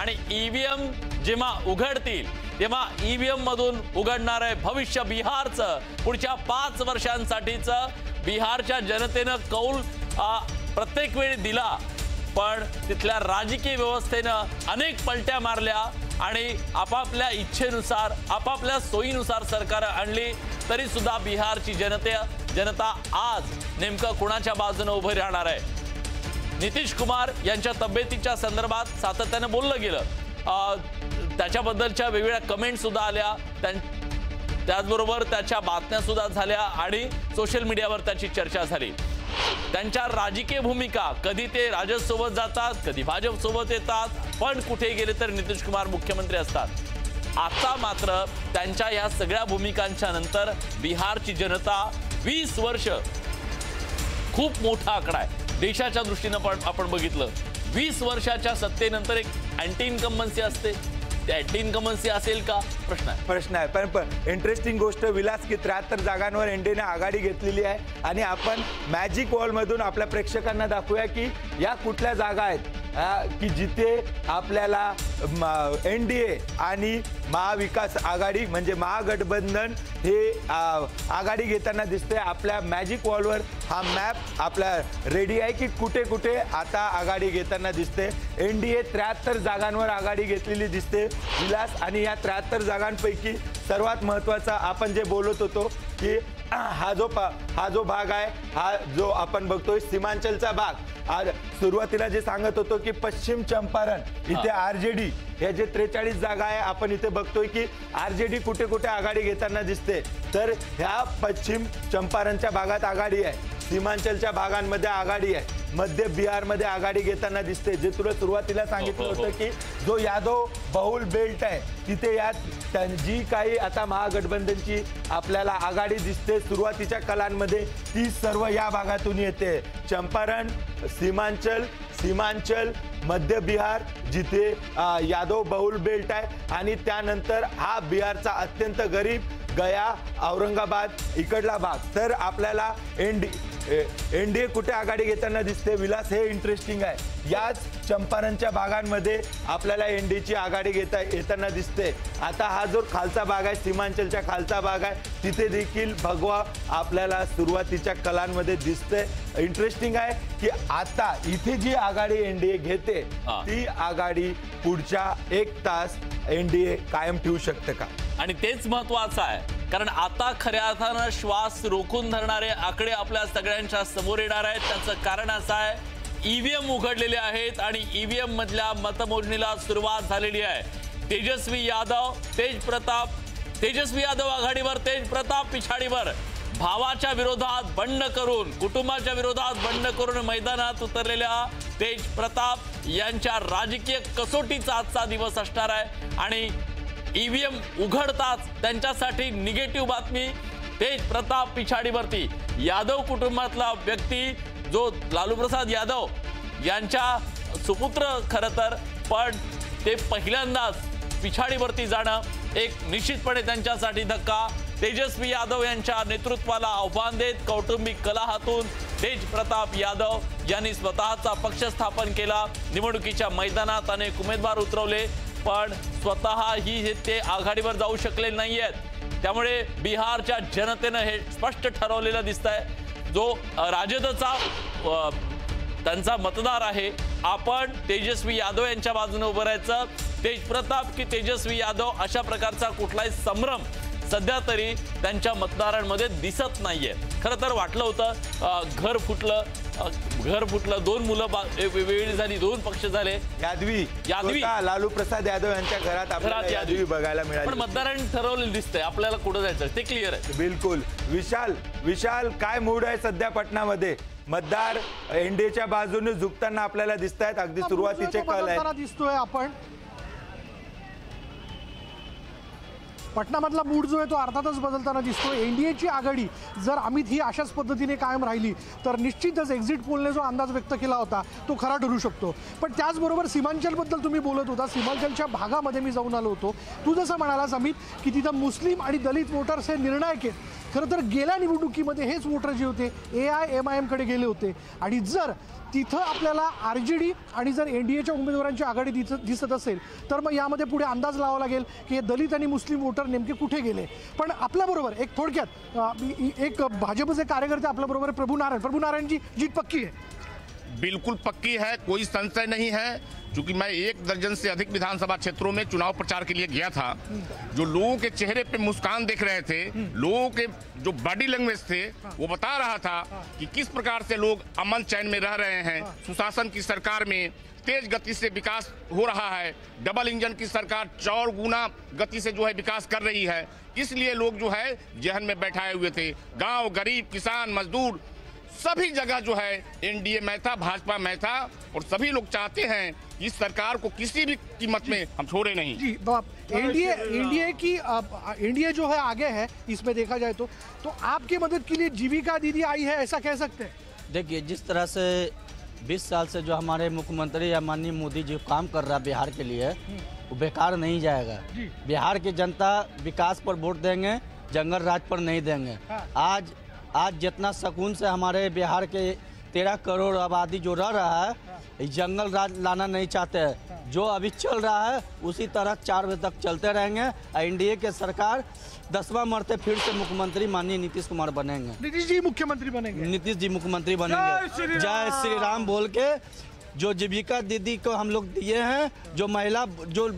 आणि ईव्हीएम जेव्हा उघडतील तेव्हा ईव्हीएम मधून उघडणार आहे भविष्य बिहारचं पुढच्या 5 वर्षांसाठीचं। बिहारच्या जनतेनं कौल प्रत्येक वेळी दिला, पण तिथल्या राजकीय व्यवस्थेनं अनेक पलट्या मारल्या आणि आपापल्या इच्छेनुसार आपापल्या सोयीनुसार सरकार आणली, तरी सुद्धा बिहारची जनता आज नेमकं कुणाच्या बाजूने उभे राहणार आहे। नितीश कुमार यांच्या तब्येतीच्या संदर्भात सातत्याने बोललं गेलं, त्याच्याबद्दलच्या वेगवेगळ्या कमेंट सुद्धा आल्या, त्याचबरोबर त्याच्या बातम्या सुद्धा झाल्या आणि सोशल मीडियावर त्याची चर्चा झाली। त्यांच्या राजकीय भूमिका, कधी ते राजद सोबत जातात, कधी भाजप सोबत येतात, पण कुठे गेले तर नितीश कुमार मुख्यमंत्री असतात। आता मात्र त्यांच्या या सगळ्या भूमिकांच्या नंतर बिहारची जनता 20 वर्ष खूप मोठा आकडा आहे देशाच्या दृष्टीने, पण आपण बघितलं 20 वर्षाच्या सत्तेनंतर एक अँटी इन्कम्बन्सी असते, अँटी इन्कम्बन्सी असेल का प्रश्न आहे। पण इंटरेस्टिंग गोष्ट विलास की 73 जागांवर एनडीएने आघाडी घेतलेली आहे आणि आपण मॅजिक वॉल मधून आपल्या प्रेक्षकांना दाखवूया की या कुठल्या जागा आहेत की जिथे आपल्याला एनडीए आणि महाविकास आघाडी म्हणजे महागठबंधन हे आघाडी घेताना दिसते। आपल्या मॅजिक वॉलवर हा मॅप आपला रेडी आहे की कुठे कुठे आता आघाडी घेताना दिसते। एनडीए 73 जागांवर आघाडी घेतलेली दिसते विलास, आणि या 73 जागांपैकी सर्वात महत्त्वाचा आपण जे बोलत होतो की हा जो भाग आहे, हा जो आपण बघतोय सीमांचलचा भाग, आज सुरुवातीला जे सांगत होतो की पश्चिम चंपारण इथे आरजेडी हे जे 43 जागा आहे, आपण इथे बघतोय की आरजेडी कुठे कुठे आघाडी घेताना दिसते। तर ह्या पश्चिम चंपारणच्या भागात आघाडी आहे, सीमांचलच्या भागांमध्ये आघाडी आहे, मध्य बिहारमध्ये आघाडी घेताना दिसते। जे तुला सुरुवातीला सांगितलं होतं की जो यादव बहुल बेल्ट आहे तिथे यात जी काही आता महागठबंधनची आपल्याला आघाडी दिसते सुरुवातीच्या कालांमध्ये, ती सर्व या भागातून येते। चंपारण, सीमांचल, मध्य बिहार जिथे यादव बहुल बेल्ट आहे, आणि त्यानंतर हा बिहारचा अत्यंत गरीब गया, औरंगाबाद इकडला भाग। तर आपल्याला एनडीए कुठे आघाडी घेताना दिसते विलास, हे इंटरेस्टिंग आहे। याच चंपारणच्या भागांमध्ये आपल्याला एनडीएची आघाडी येताना दिसते। आता हा जो खालचा भाग आहे, सीमांचलच्या खालचा भाग आहे, तिथे देखील भगवा आपल्याला सुरुवातीच्या कलांमध्ये दिसते। इंटरेस्टिंग आहे की आता इथे जी आघाडी एनडीए घेते ती आघाडी पुढच्या 1 तास एनडीए कायम ठेवू शकते का, आणि तेच महत्त्वाचं आहे। कारण आता खऱ्या अर्थानं श्वास रोखून धरणारे आकडे आपल्या सगळ्यांच्या समोर येणार आहेत। त्याचं कारण असं आहे, ईव्हीएम उघडलेले आहेत आणि ईव्हीएम मधल्या मतमोजणीला सुरुवात झालेली आहे। तेजस्वी यादव आघाडीवर, तेज प्रताप पिछाडीवर। भावाच्या विरोधात बंड करून, कुटुंबाच्या विरोधात बंड करून मैदानात उतरलेल्या तेज प्रताप यांच्या राजकीय कसोटीचा आजचा दिवस असणार आहे। आणि ईव्हीएम उघडताच त्यांच्यासाठी निगेटिव्ह बातमी, तेज प्रताप पिछाडीवरती यादव कुटुंबातला व्यक्ती जो लालू प्रसाद यादव यांच्या सुपुत्र खरं तर, पण ते पहिल्यांदाच पिछाडीवरती जाणं एक निश्चितपणे त्यांच्यासाठी धक्का। तेजस्वी यादव यांच्या नेतृत्वाला आव्हान देत कौटुंबिक कलहातून तेज प्रताप यादव यांनी स्वतःचा पक्ष स्थापन केला। निवडणुकीच्या मैदानात अनेक उमेदवार उतरवले, पण स्वतःही ते आघाडीवर जाऊ शकले नाहीयेत। त्यामुळे बिहारच्या जनतेनं हे स्पष्ट ठरवलेलं दिसतंय, जो राजदचा त्यांचा मतदार आहे, आपण तेजस्वी यादव यांच्या बाजूने उभं राहायचं। तेज प्रताप की तेजस्वी यादव अशा प्रकारचा कुठलाही संभ्रम सध्या तरी त्यांच्या मतदारांमध्ये दिसत नाहीये। खरं तर वाटलं होतं घर फुटलं, 2 मुलं वेगळी झाली, 2 पक्ष झाले, यादवी लालू प्रसाद यादव यांच्या घरात यादवी बघायला मिळाली, पण मतदारांनी ठरवलेलं दिसतंय आपल्याला कुठं जायचं ते क्लिअर आहे। बिलकुल। विशाल काय मूड आहे सध्या पटनामध्ये? मतदार एनडीएच्या बाजूने झुकताना आपल्याला दिसत आहेत, अगदी सुरुवातीचे कल आहेत दिसतोय आपण। पटनामधला मूड जो आहे तो अर्थातच बदलताना दिसतो। एनडीएची आघाडी जर अमित ही अशाच पद्धतीने कायम राहिली तर निश्चितच एक्झिट पोलने जो अंदाज व्यक्त केला होता तो खरा ठरू शकतो। पण त्याचबरोबर सीमांचलबद्दल तुम्ही बोलत होता, सीमांचलच्या भागामध्ये मी जाऊन आलो होतो। तू जसं म्हणालास अमित की तिथं मुस्लिम आणि दलित वोटर्स हे निर्णायक आहेत, खरं तर गेल्या निवडणुकीमध्ये हेच वोटर जे होते AIMIM कडे गेले होते आणि जर तिथं आपल्याला RJD आणि जर NDAच्या उमेदवारांची आघाडी दिसत असेल तर मग यामध्ये पुढे अंदाज लावावा लागेल की हे दलित आणि मुस्लिम वोटर नेमके कुठे गेले. पण आपल्याबरोबर एक थोडक्यात एक भाजपचे कार्यकर्ते आपल्याबरोबर प्रभू नारायणजी जीत पक्की आहे. बिल्कुल पक्की है, कोई संशय नहीं है. क्योंकि मैं 1 दर्जन से अधिक विधानसभा क्षेत्रों में चुनाव प्रचार के लिए गया था. जो लोगों के चेहरे पे मुस्कान देख रहे थे, लोगों के जो बॉडी लैंग्वेज थे, वो बता रहा था कि किस प्रकार से लोग अमन चैन में रह रहे हैं. सुशासन की सरकार में तेज गति से विकास हो रहा है. डबल इंजन की सरकार 4 गुना गति से जो है विकास कर रही है. इसलिए लोग जो है जहन में बैठाए हुए थे. गांव, गरीब, किसान, मजदूर सभी जगह जो है NDA में था, भाजपा में था और सभी लोग चाहते हैं कि इस सरकार को किसी भी कीमत में हम छोड़े नहीं. जी NDA जो है आगे है इसमें देखा जाए तो आपकी मदद के लिए जीविका दीदी आई है, ऐसा कह सकते हैं. देखिए, जिस तरह से 20 साल से जो हमारे मुख्यमंत्री या माननीय मोदी जी काम कर रहा है बिहार के लिए, वो बेकार नहीं जाएगा. बिहार की जनता विकास पर वोट देंगे, जंगल राज पर नहीं देंगे. आज जितना सुकून से हमारे बिहार के 13 करोड़ आबादी जो रह रहा है, जंगल राज लाना नहीं चाहते हैं. जो अभी चल रहा है उसी तरह 4 बजे तक चलते रहेंगे. NDA के सरकार 10वां मरते फिर से मुख्यमंत्री माननीय नीतीश कुमार बनेंगे. नीतीश जी मुख्यमंत्री बनेंगे. नीतीश जी मुख्यमंत्री बनेंगे. जय श्री राम बोल के जो जीविका दीदी को हम लोग दिए हैं, जो महिला जो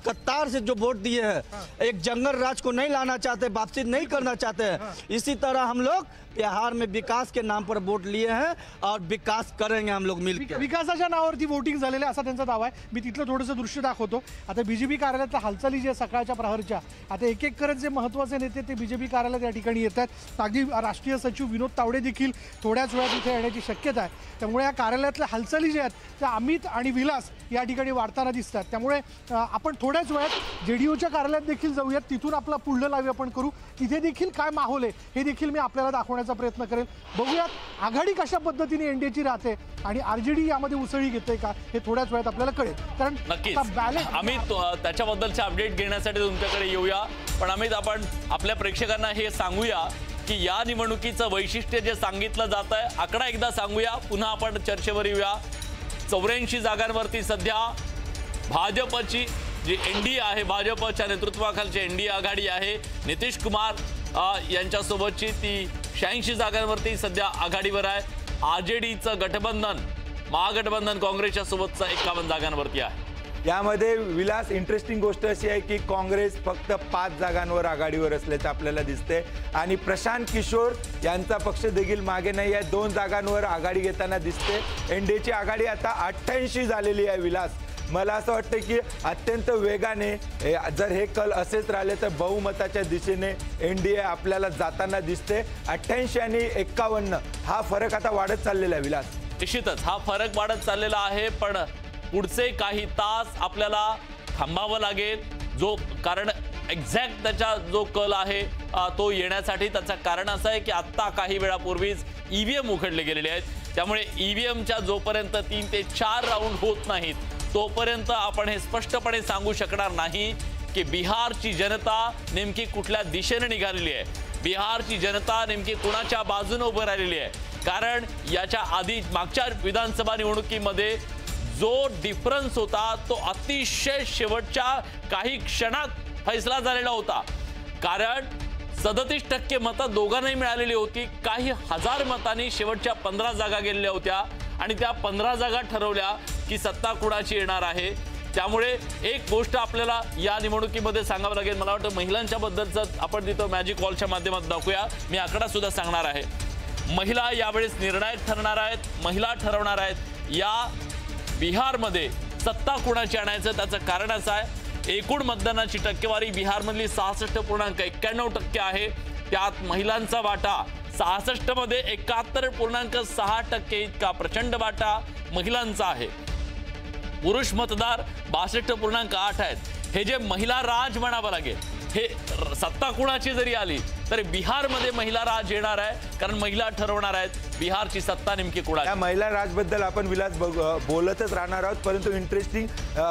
कतार से जो वोट दिए हैं, एक जंगल राज को नहीं लाना चाहते, वापसी नहीं करना चाहते हैं. इसी तरह हम लोग बिहार में विकास के नाम पर वोट लिए हैं और विकास करेंगे हम लोग मिलकर. विकासाच्या नावावरती वोटिंग झालेलं असा त्यांचा दावा आहे. मी तिथलं थोडंसं दृश्य दाखवतो. आता BJP कार्यालयातल्या हालचाली जे सकाळच्या प्रहरच्या, आता एक एक करत जे महत्त्वाचे नेते ते BJP कार्यालयात या ठिकाणी येत आहेत. अगदी राष्ट्रीय सचिव विनोद तावडे देखील थोड्याच वेळात इथे येण्याची शक्यता आहे. त्यामुळे या कार्यालयातल्या हालचाली ज्या आहेत त्या अमित आणि विलास या ठिकाणी वाढताना दिसतात. त्यामुळे आपण थोड्याच वेळात JDUच्या कार्यालयात देखील जाऊयात. तिथून आपला पुढलं लाईव्ह आपण करू. तिथे देखील काय माहोल आहे हे देखील मी आपल्याला दाखवण्याचा प्रयत्न करेल. बघूयात आघाडी कशा पद्धतीने NDAची राहते आणि RJD यामध्ये उसळी घेते का हे थोड्याच वेळात आपल्याला कळेल. कारण नक्कीच अमित, त्याच्याबद्दलचे अपडेट घेण्यासाठी तुमच्याकडे येऊया. पण अमित, आपण आपल्या प्रेक्षकांना हे सांगूया की या निवडणुकीचं वैशिष्ट्य जे सांगितलं जात आहे, आकडा एकदा सांगूया, पुन्हा आपण चर्चेवर येऊया. 84 जागांवरती सध्या भाजपची जी NDA आहे, भाजपच्या नेतृत्वाखालची NDA आघाडी आहे. नितीश कुमार यांच्यासोबतची ती 86 जागांवरती सध्या आघाडीवर आहे. RJDचं गठबंधन, महागठबंधन काँग्रेसच्या सोबतचा 51 जागांवरती आहे. यामध्ये विलास, इंटरेस्टिंग गोष्ट अशी आहे की काँग्रेस फक्त 5 जागांवर आघाडीवर असल्याचं आपल्याला दिसते आणि प्रशांत किशोर यांचा पक्ष देखील मागे नाही आहे, 2 जागांवर आघाडी घेताना दिसते. NDAची आघाडी आता 88 झालेली आहे. विलास, मला असं वाटतं की अत्यंत वेगाने जर हे कल असेच राहिले तर बहुमताच्या दिशेने NDA आपल्याला जाताना दिसते. 88 आणि 51 हा फरक आता वाढत चाललेला आहे. विलास, निश्चितच हा फरक वाढत चाललेला आहे, पण पुढचे काही तास आपल्याला थांबावं लागेल. कारण एक्झॅक्ट त्याचा जो कल आहे तो येण्यासाठी त्याचं कारण असं आहे की आत्ता काही वेळापूर्वीच EVM उघडले गेलेले आहेत. त्यामुळे EVMच्या जोपर्यंत 3 ते 4 राऊंड होत नाहीत तोपर्यंत आपण हे स्पष्टपणे सांगू शकणार नाही की बिहारची जनता नेमकी कुठल्या दिशेने निघालेली आहे, बिहारची जनता नेमकी कुणाच्या बाजूने उभं राहिलेली आहे. कारण याच्या आधी मागच्या विधानसभा निवडणुकीमध्ये जो डिफरन्स होता तो अतिशय शेवटच्या काही क्षणात फैसला झालेला होता. कारण 37% मतं दोघांनाही मिळालेली होती. काही हजार मतांनी शेवटच्या 15 जागा गेलेल्या होत्या आणि त्या 15 जागा ठरवल्या की सत्ता कुणाची येणार आहे. त्यामुळे एक गोष्ट आपल्याला या निवडणुकीमध्ये सांगावं लागेल. मला वाटतं महिलांच्या बद्दलचं आपण तिथं मॅजिक वॉलच्या माध्यमातून दाखवूया. मी आकडा सुद्धा सांगणार आहे. महिला यावेळेस निर्णायक ठरणार आहेत, महिला ठरवणार आहेत या बिहारमध्ये सत्ता कुणाची आणायचं. त्याचं कारण असं आहे, एकूण मतदानाची टक्केवारी बिहारमधली 66.91% आहे. त्यात महिलांचा वाटा 66 मध्ये 71.6% इतका प्रचंड वाटा महिलांचा आहे. पुरुष मतदार 62.8 आहेत. हे जे महिला राज म्हणावं लागेल, हे सत्ता कुणाची जरी आली तरी बिहारमध्ये महिला राज येणार आहे. कारण महिला ठरवणार आहेत बिहारची सत्ता नेमकी कुणाची. या महिला राजबद्दल आपण विलास बोलतच राहणार आहोत. परंतु इंटरेस्टिंग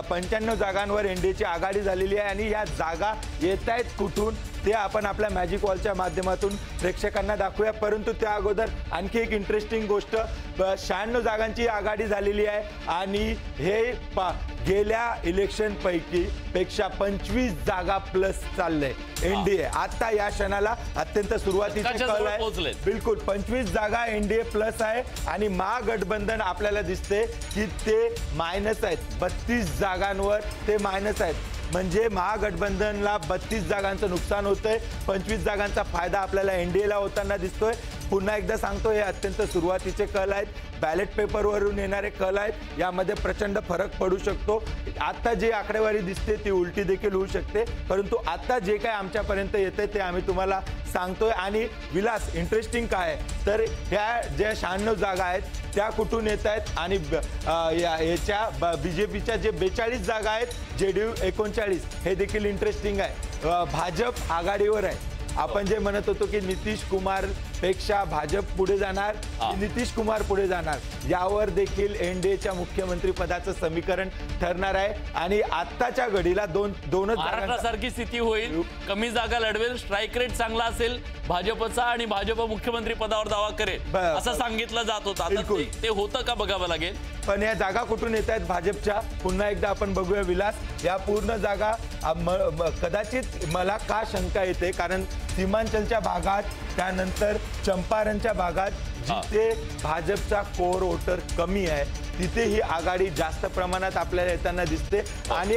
95 जागांवर NDAची आघाडी झालेली आहे आणि या जागा येत आहेत कुठून ते आपण आपल्या मॅजिक वॉलच्या माध्यमातून प्रेक्षकांना दाखवूया. परंतु त्या अगोदर आणखी एक इंटरेस्टिंग गोष्ट, 96 जागांची आघाडी झालेली आहे आणि हे गेल्या इलेक्शन पैकी पेक्षा 25 जागा प्लस चाललंय एनडीए. आता या क्षणाला अत्यंत सुरुवातीचे कल आहे. बिलकुल 25 जागा एनडीए प्लस आहे आणि महागठबंधन आपल्याला दिसते की ते मायनस आहेत. 32 जागांवर ते मायनस आहेत. म्हणजे महागठबंधनला 32 जागांचं नुकसान होतंय. 25 जागांचा फायदा आपल्याला एनडीएला होताना दिसतोय. पुन्हा एकदा सांगतो, हे अत्यंत सुरुवातीचे कल आहेत. बॅलेट पेपरवरून येणारे कल आहेत. यामध्ये प्रचंड फरक पडू शकतो. आता जी आकडेवारी दिसते ती उलटी देखील होऊ शकते. परंतु आता जे काय आमच्यापर्यंत येते ते आम्ही तुम्हाला सांगतोय. आणि विलास, इंटरेस्टिंग काय आहे तर ह्या ज्या 96 जागा आहेत त्या कुठून येत आहेत आणि याच्या बीजेपीच्या जे 42 जागा आहेत, जेडीयू 39, हे देखील इंटरेस्टिंग आहे. भाजप आघाडीवर आहे. आपण जे म्हणत होतो की नितीश कुमार पेक्षा भाजप पुढे जाणार, नितीश कुमार पुढे जाणार, यावर देखील एनडीएच्या मुख्यमंत्री पदाचं समीकरण ठरणार आहे. आणि आत्ताच्या घडीला दोनच महाराष्ट्रासारखी स्थिती होईल. कमी जागा लढवेल, स्ट्राईक रेट चांगला असेल भाजपचा आणि भाजप मुख्यमंत्री पदावर दावा करेल असं सांगितलं जात होतं. ते होतं का बघावं लागेल. पण या जागा कुठून येत आहेत भाजपच्या, पुन्हा एकदा आपण बघूया विलास. या पूर्ण जागा कदाचित मला का शंका येते, कारण सीमांचलच्या भागात, त्यानंतर चंपारणच्या भागात जिथे भाजपचा कोर वोटर कमी आहे तिथे ही आघाडी जास्त प्रमाणात आपल्याला येताना दिसते. आणि